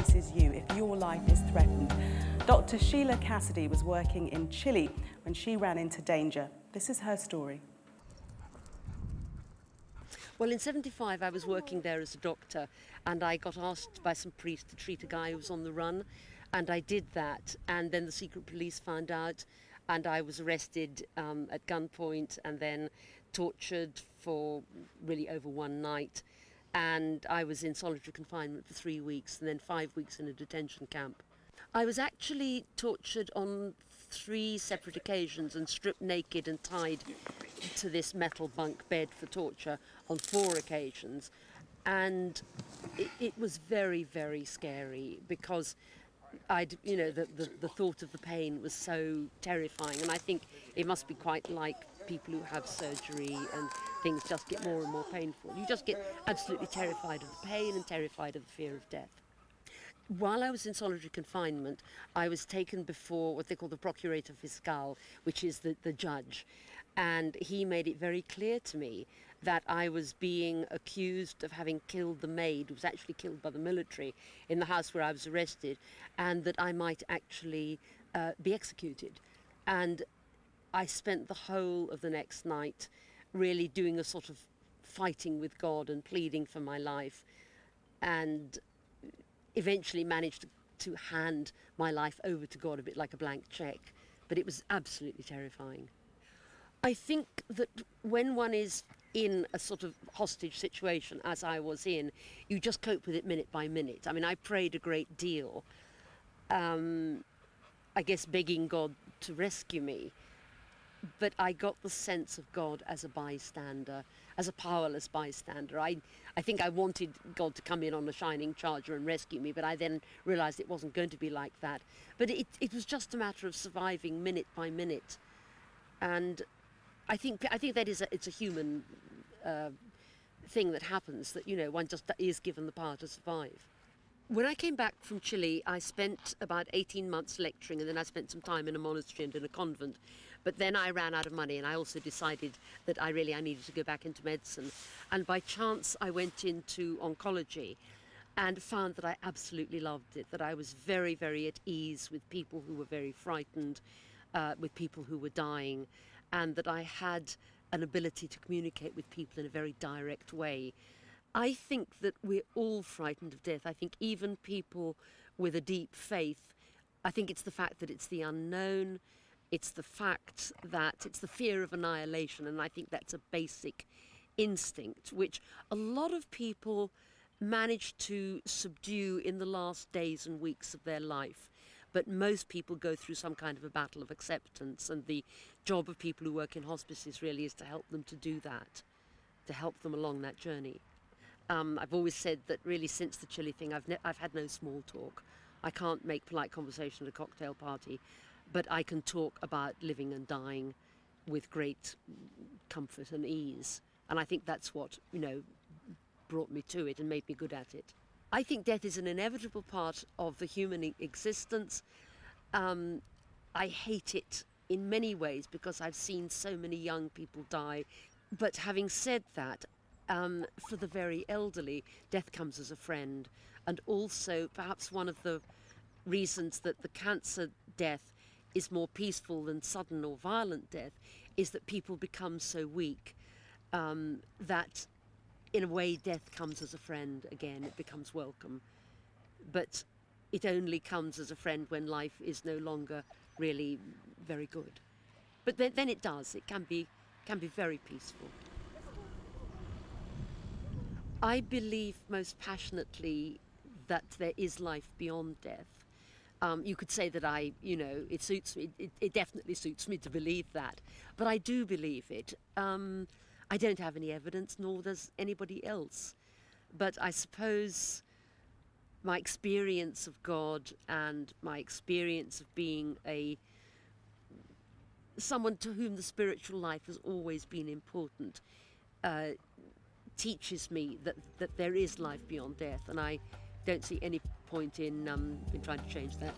this is you, if your life is threatened. Dr. Sheila Cassidy was working in Chile when she ran into danger. This is her story. Well, in '75 I was working there as a doctor, and I got asked by some priests to treat a guy who was on the run, and I did that, and then the secret police found out, and I was arrested at gunpoint and then tortured for really over one night, and I was in solitary confinement for 3 weeks and then 5 weeks in a detention camp. I was actually tortured on 3 separate occasions and stripped naked and tied to this metal bunk bed for torture on 4 occasions, and it was very, very scary because the thought of the pain was so terrifying, and I think it must be quite like people who have surgery and things just get more and more painful. You just get absolutely terrified of the pain and terrified of the fear of death. While I was in solitary confinement, I was taken before what they call the Procurator Fiscal, which is the judge, and he made it very clear to me that I was being accused of having killed the maid, who was actually killed by the military, in the house where I was arrested, and that I might actually be executed. And I spent the whole of the next night really doing a sort of fighting with God and pleading for my life, and eventually managed to hand my life over to God a bit like a blank cheque, but it was absolutely terrifying. I think that when one is in a sort of hostage situation, as I was in, you just cope with it minute by minute. I mean, I prayed a great deal, I guess begging God to rescue me, but I got the sense of God as a bystander, as a powerless bystander. I think I wanted God to come in on a shining charger and rescue me, but I then realised it wasn't going to be like that. But it was just a matter of surviving minute by minute. And I think that it's a human thing that happens, that, you know, one just is given the power to survive. When I came back from Chile, I spent about 18 months lecturing, and then I spent some time in a monastery and in a convent. But then I ran out of money, and I also decided that I needed to go back into medicine. And by chance, I went into oncology and found that I absolutely loved it, that I was very, very at ease with people who were very frightened, with people who were dying, and that I had an ability to communicate with people in a very direct way. I think that we're all frightened of death. I think even people with a deep faith, I think it's the fact that it's the unknown, it's the fact that it's the fear of annihilation, and I think that's a basic instinct which a lot of people manage to subdue in the last days and weeks of their life. But most people go through some kind of a battle of acceptance, and the job of people who work in hospices really is to help them to do that, to help them along that journey. I've always said that really since the Chile thing, I've had no small talk. I can't make polite conversation at a cocktail party, but I can talk about living and dying with great comfort and ease. And I think that's what, you know, brought me to it and made me good at it. I think death is an inevitable part of the human existence. I hate it in many ways because I've seen so many young people die. But having said that, for the very elderly, death comes as a friend. And also, perhaps one of the reasons that the cancer death is more peaceful than sudden or violent death is that people become so weak that in a way death comes as a friend again. It becomes welcome. But it only comes as a friend when life is no longer really very good. But then it does. It can be very peaceful. I believe most passionately that there is life beyond death. You could say that it suits me. It definitely suits me to believe that. But I do believe it. I don't have any evidence, nor does anybody else. But I suppose my experience of God and my experience of being someone to whom the spiritual life has always been important teaches me that there is life beyond death, and I don't see any point in trying to change that.